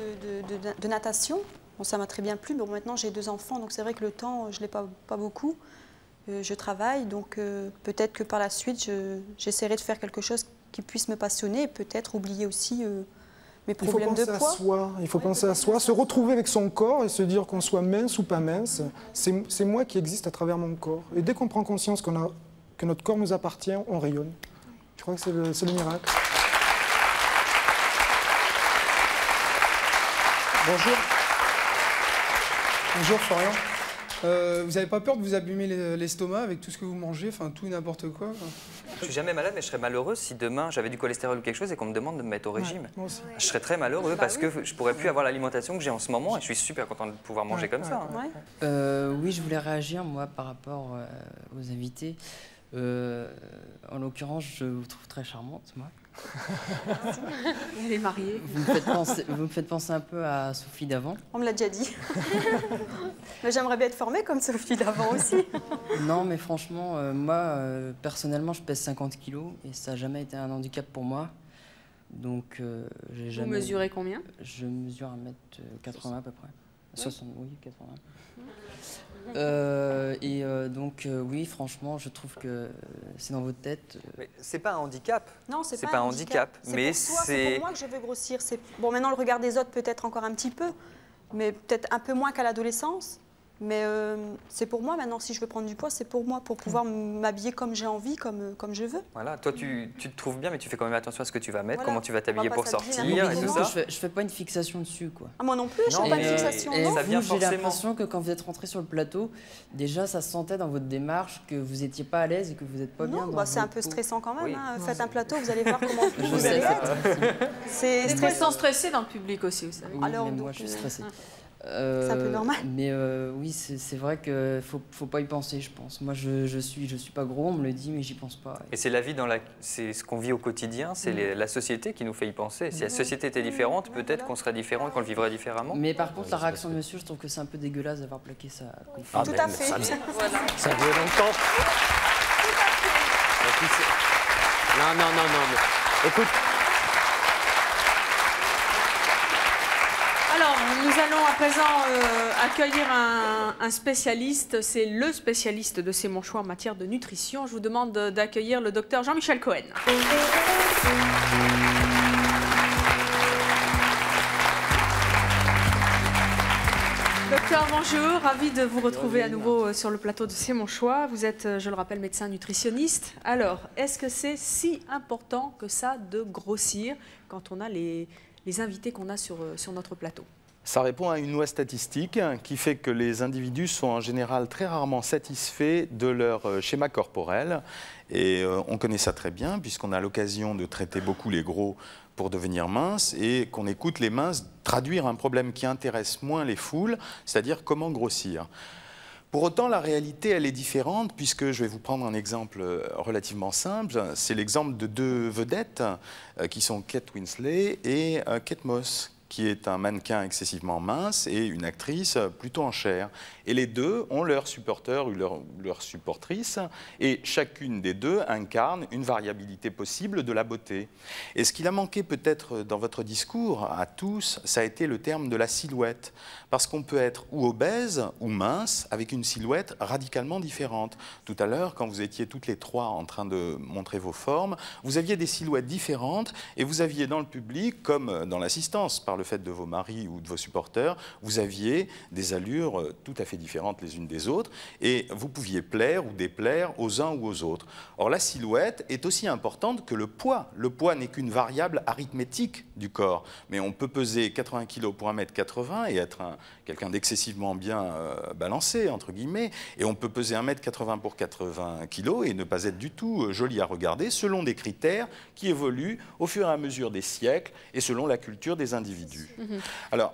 de natation. Bon, ça m'a très bien plu. Bon, maintenant, j'ai 2 enfants, donc c'est vrai que le temps, je ne l'ai pas beaucoup. Je travaille, donc peut-être que par la suite, j'essaierai de faire quelque chose qui puisse me passionner et peut-être oublier aussi mes problèmes de poids. Il faut penser à soi, se retrouver avec son corps et se dire qu'on soit mince ou pas mince. C'est moi qui existe à travers mon corps. Et dès qu'on prend conscience que notre corps nous appartient, on rayonne. Je crois que c'est le miracle. Bonjour. Bonjour Florian. Vous n'avez pas peur de vous abîmer l'estomac avec tout ce que vous mangez, enfin tout et n'importe quoi? Je suis jamais malade, mais je serais malheureux si demain j'avais du cholestérol ou quelque chose et qu'on me demande de me mettre au régime. Moi aussi. Je serais très malheureux parce que je pourrais plus avoir l'alimentation que j'ai en ce moment et je suis super content de pouvoir manger comme ça. Oui, je voulais réagir moi par rapport aux invités. En l'occurrence, je vous trouve très charmante, moi. Elle est mariée. Vous me faites penser un peu à Sophie d'avant. On me l'a déjà dit. Mais j'aimerais bien être formée comme Sophie d'avant aussi. Non, mais franchement, moi, personnellement, je pèse 50 kilos et ça n'a jamais été un handicap pour moi. Donc, j'ai jamais... Vous mesurez combien? Je mesure 1m80 à peu près. 60, oui, 80. Donc, oui, franchement, je trouve que c'est dans votre tête. Mais c'est pas un handicap. Non, c'est pas un handicap. Mais c'est pour moi que je veux grossir. Bon, maintenant, le regard des autres, peut-être encore un petit peu, mais peut-être un peu moins qu'à l'adolescence. Mais c'est pour moi maintenant, si je veux prendre du poids, c'est pour moi, pour pouvoir m'habiller comme j'ai envie, comme je veux. Voilà, toi tu te trouves bien, mais tu fais quand même attention à ce que tu vas mettre, voilà. comment tu vas t'habiller pour sortir et tout ça. ça. Je fais pas une fixation dessus, quoi. Ah, moi non plus, je fais pas une fixation. Et ça vient j'ai l'impression que quand vous êtes rentré sur le plateau, déjà ça se sentait dans votre démarche que vous n'étiez pas à l'aise et que vous n'êtes pas bien. Non, c'est un peu stressant quand même. Oui. Hein. Faites un plateau, vous allez voir comment vous allez être. C'est stressant, stressé dans le public aussi, vous savez. Oui, alors, moi je suis stressée. C'est un peu normal. Mais oui, c'est vrai qu'il faut pas y penser, je pense. Moi, je suis pas gros, on me le dit, mais j'y pense pas. Et c'est la vie c'est ce qu'on vit au quotidien, c'est la société qui nous fait y penser. Si la société était différente, peut-être qu'on serait différent et qu'on le vivrait différemment. Mais par contre, la réaction de monsieur, je trouve que c'est un peu dégueulasse d'avoir plaqué ça. Tout à fait. Ça faisait longtemps. Non, mais écoute. Alors, nous allons à présent accueillir un spécialiste. C'est le spécialiste de C'est mon choix en matière de nutrition. Je vous demande d'accueillir le docteur Jean-Michel Cohen. Docteur, bonjour, ravi de vous retrouver à nouveau sur le plateau de C'est mon choix. Vous êtes, je le rappelle, médecin nutritionniste. Alors, est-ce que c'est si important que ça de grossir quand on a les invités qu'on a sur notre plateau? Ça répond à une loi statistique qui fait que les individus sont en général très rarement satisfaits de leur schéma corporel. Et on connaît ça très bien puisqu'on a l'occasion de traiter beaucoup les gros pour devenir minces et qu'on écoute les minces traduire un problème qui intéresse moins les foules, c'est-à-dire comment grossir. Pour autant, la réalité, elle est différente puisque je vais vous prendre un exemple relativement simple. C'est l'exemple de deux vedettes qui sont Kate Winslet et Kate Moss, qui est un mannequin excessivement mince et une actrice plutôt en chair. Et les deux ont leur supporteur ou leur supportrice, et chacune des deux incarne une variabilité possible de la beauté. Et ce qu'il a manqué peut-être dans votre discours à tous, ça a été le terme de la silhouette. Parce qu'on peut être ou obèse ou mince avec une silhouette radicalement différente. Tout à l'heure, quand vous étiez toutes les trois en train de montrer vos formes, vous aviez des silhouettes différentes et vous aviez dans le public, comme dans l'assistance, par le fait de vos maris ou de vos supporters, vous aviez des allures tout à fait différentes les unes des autres et vous pouviez plaire ou déplaire aux uns ou aux autres. Or, la silhouette est aussi importante que le poids. Le poids n'est qu'une variable arithmétique du corps, mais on peut peser 80 kg pour 1m80 et être quelqu'un d'excessivement bien balancé, entre guillemets, et on peut peser 1m80 pour 80 kg et ne pas être du tout joli à regarder, selon des critères qui évoluent au fur et à mesure des siècles et selon la culture des individus. Alors,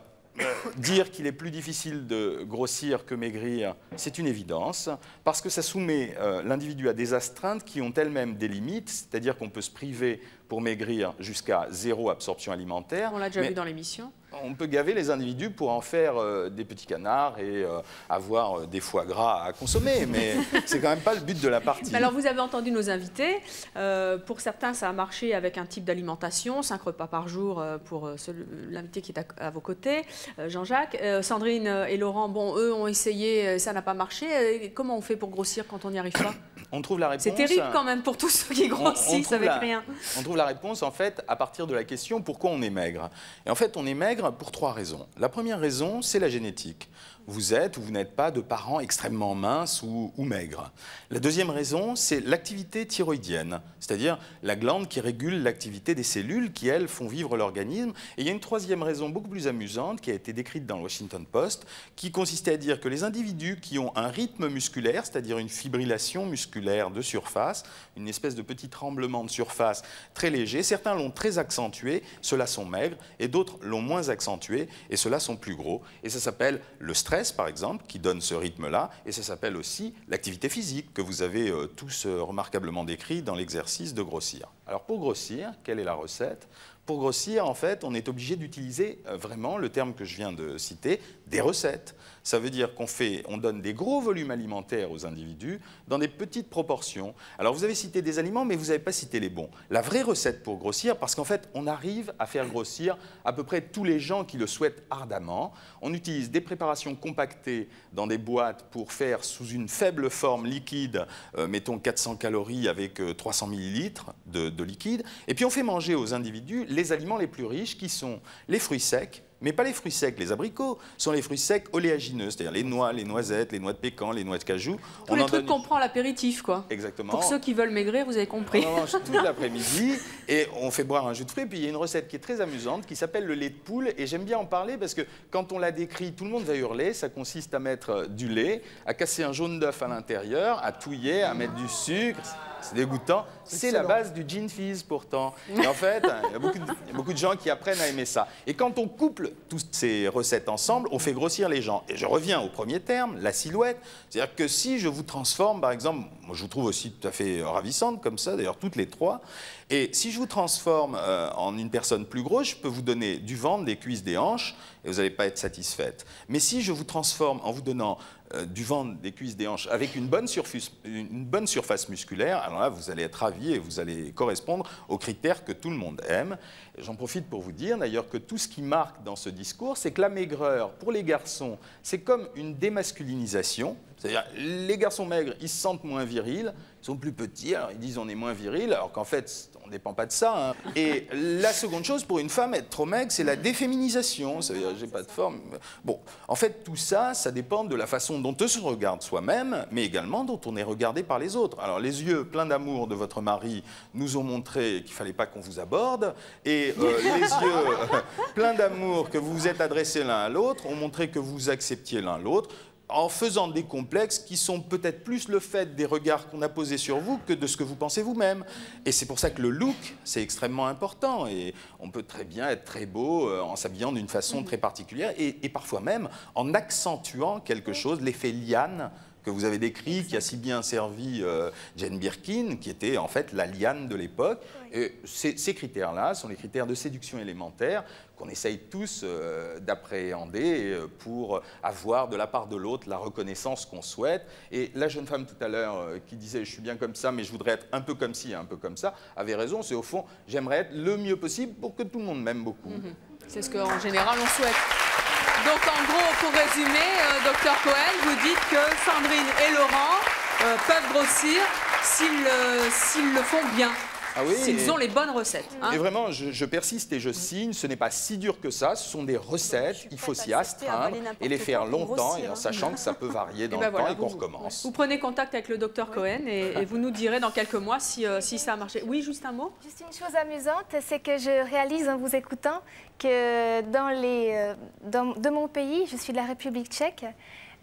dire qu'il est plus difficile de grossir que maigrir, c'est une évidence, parce que ça soumet l'individu à des astreintes qui ont elles-mêmes des limites, c'est-à-dire qu'on peut se priver pour maigrir jusqu'à 0 absorption alimentaire. On l'a déjà vu dans l'émission. On peut gaver les individus pour en faire des petits canards et avoir des foie gras à consommer, mais c'est quand même pas le but de la partie. Alors vous avez entendu nos invités. Pour certains, ça a marché avec un type d'alimentation, 5 repas par jour pour l'invité qui est à vos côtés, Jean-Jacques. Sandrine et Laurent, bon, eux ont essayé, ça n'a pas marché. Comment on fait pour grossir quand on n'y arrive pas? On trouve la réponse. C'est terrible quand même pour tous ceux qui grossissent avec rien. On trouve la réponse en fait à partir de la question pourquoi on est maigre. Et en fait, on est maigre pour 3 raisons. La première raison, c'est la génétique. Vous êtes ou vous n'êtes pas de parents extrêmement minces ou maigres. La deuxième raison, c'est l'activité thyroïdienne, c'est-à-dire la glande qui régule l'activité des cellules qui, elles, font vivre l'organisme. Et il y a une troisième raison beaucoup plus amusante qui a été décrite dans le Washington Post, qui consistait à dire que les individus qui ont un rythme musculaire, c'est-à-dire une fibrillation musculaire de surface, une espèce de petit tremblement de surface très léger, certains l'ont très accentué, ceux-là sont maigres, et d'autres l'ont moins accentué, et ceux-là sont plus gros. Et ça s'appelle le stress, par exemple, qui donne ce rythme-là, et ça s'appelle aussi l'activité physique que vous avez tous remarquablement décrit dans l'exercice de grossir. Alors pour grossir, quelle est la recette? Pour grossir, en fait, on est obligé d'utiliser vraiment le terme que je viens de citer, des recettes. Ça veut dire on donne des gros volumes alimentaires aux individus dans des petites proportions. Alors vous avez cité des aliments, mais vous n'avez pas cité les bons. La vraie recette pour grossir, parce qu'en fait, on arrive à faire grossir à peu près tous les gens qui le souhaitent ardemment. On utilise des préparations compactées dans des boîtes pour faire sous une faible forme liquide, mettons 400 calories avec 300 millilitres de liquide. Et puis on fait manger aux individus les aliments les plus riches qui sont les fruits secs, mais pas les fruits secs, les abricots, sont les fruits secs oléagineux, c'est-à-dire les noix, les noisettes, les noix de pécan, les noix de cajou. Tous les trucs qu'on prend à l'apéritif, quoi. Exactement. Pour ceux qui veulent maigrir, vous avez compris. On mange toute l'après-midi et on fait boire un jus de fruits. Puis il y a une recette qui est très amusante qui s'appelle le lait de poule. Et j'aime bien en parler parce que quand on la décrit, tout le monde va hurler. Ça consiste à mettre du lait, à casser un jaune d'œuf à l'intérieur, à touiller, à mettre du sucre. C'est dégoûtant. C'est la base du gin fizz pourtant. Et en fait, il y a beaucoup de gens qui apprennent à aimer ça. Et quand on couple toutes ces recettes ensemble ont fait grossir les gens. Et je reviens au premier terme, la silhouette. C'est-à-dire que si je vous transforme, par exemple, moi je vous trouve aussi tout à fait ravissante comme ça, d'ailleurs toutes les trois, et si je vous transforme en une personne plus grosse, je peux vous donner du ventre, des cuisses, des hanches, et vous n'allez pas être satisfaite. Mais si je vous transforme en vous donnant du ventre, des cuisses, des hanches, avec une bonne surface musculaire, alors là, vous allez être ravi et vous allez correspondre aux critères que tout le monde aime. J'en profite pour vous dire d'ailleurs que tout ce qui marque dans ce discours, c'est que la maigreur, pour les garçons, c'est comme une démasculinisation. C'est-à-dire, les garçons maigres, ils se sentent moins virils, ils sont plus petits, alors ils disent on est moins viril, alors qu'en fait, on ne dépend pas de ça. Hein. Et la seconde chose, pour une femme, être trop maigre, c'est la déféminisation. C'est-à-dire, j'ai pas de forme. Bon, en fait, tout ça, ça dépend de la façon dont on se regarde soi-même, mais également dont on est regardé par les autres. Alors, les yeux pleins d'amour de votre mari nous ont montré qu'il ne fallait pas qu'on vous aborde, et les yeux pleins d'amour que vous vous êtes adressés l'un à l'autre ont montré que vous acceptiez l'un l'autre, en faisant des complexes qui sont peut-être plus le fait des regards qu'on a posés sur vous que de ce que vous pensez vous-même. Et c'est pour ça que le look, c'est extrêmement important. Et on peut très bien être très beau en s'habillant d'une façon très particulière et parfois même en accentuant quelque chose, l'effet liane que vous avez décrit, qui a si bien servi Jane Birkin, qui était en fait la liane de l'époque. Et ces critères-là sont les critères de séduction élémentaire qu'on essaye tous d'appréhender pour avoir de la part de l'autre la reconnaissance qu'on souhaite. Et la jeune femme tout à l'heure qui disait « je suis bien comme ça, mais je voudrais être un peu comme ci, un peu comme ça », avait raison. C'est au fond, j'aimerais être le mieux possible pour que tout le monde m'aime beaucoup. C'est ce qu'en général on souhaite. Donc en gros, pour résumer, Dr Cohen, vous dites que Sandrine et Laurent peuvent grossir s'ils le font bien. Ah oui, s'ils ont les bonnes recettes. Hein. Et vraiment, je persiste et je signe, ce n'est pas si dur que ça, ce sont des recettes, il faut s'y astreindre et les faire longtemps, et en sachant que ça peut varier dans le temps et qu'on recommence. Vous prenez contact avec le Dr Cohen et vous nous direz dans quelques mois si ça a marché. Oui, juste un mot. Juste une chose amusante, c'est que je réalise en vous écoutant que de mon pays, je suis de la République tchèque,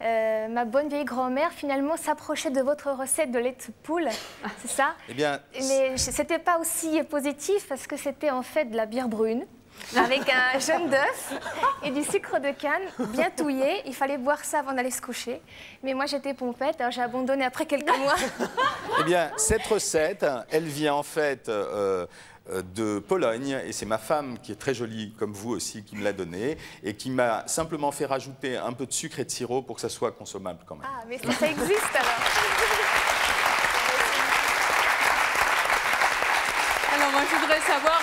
ma bonne vieille grand-mère finalement s'approchait de votre recette de lait de poule, c'est ça? Eh bien, mais c'était pas aussi positif parce que c'était en fait de la bière brune avec un jaune d'œuf et du sucre de canne bien touillé. Il fallait boire ça avant d'aller se coucher. Mais moi j'étais pompette, alors j'ai abandonné après quelques mois. Eh bien, cette recette, elle vient en fait de Pologne, et c'est ma femme qui est très jolie comme vous aussi qui me l'a donnée et qui m'a simplement fait rajouter un peu de sucre et de sirop pour que ça soit consommable quand même. Ah, mais ça existe alors. Alors moi je voudrais savoir,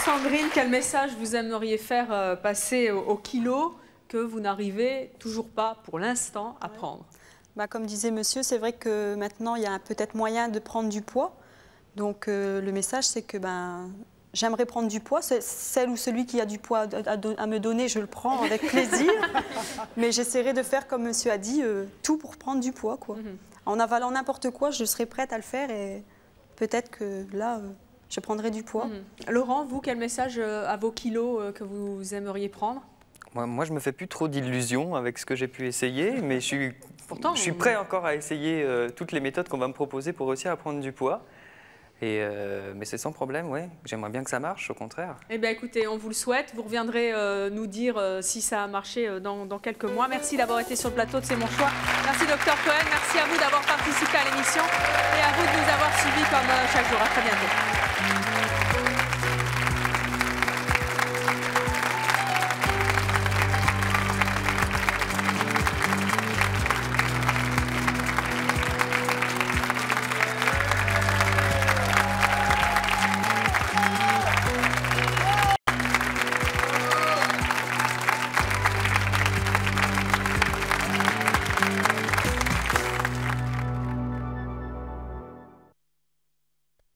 Sandrine, quel message vous aimeriez faire passer au kilo que vous n'arrivez toujours pas pour l'instant à prendre? Bah, comme disait monsieur, c'est vrai que maintenant il y a peut-être moyen de prendre du poids. Donc le message, c'est que j'aimerais prendre du poids. Celle ou celui qui a du poids à me donner, je le prends avec plaisir. Mais j'essaierai de faire, comme monsieur a dit, tout pour prendre du poids, quoi. En avalant n'importe quoi, je serai prête à le faire et peut-être que là, je prendrai du poids. Laurent, vous, quel message à vos kilos que vous aimeriez prendre? Moi, je me fais plus trop d'illusions avec ce que j'ai pu essayer, mais je suis prêt encore à essayer toutes les méthodes qu'on va me proposer pour réussir à prendre du poids. Mais c'est sans problème, oui. J'aimerais bien que ça marche, au contraire. Eh bien, écoutez, on vous le souhaite. Vous reviendrez nous dire si ça a marché dans quelques mois. Merci d'avoir été sur le plateau de C'est mon choix. Merci, Dr Cohen. Merci à vous d'avoir participé à l'émission et à vous de nous avoir suivis comme chaque jour. À très bientôt.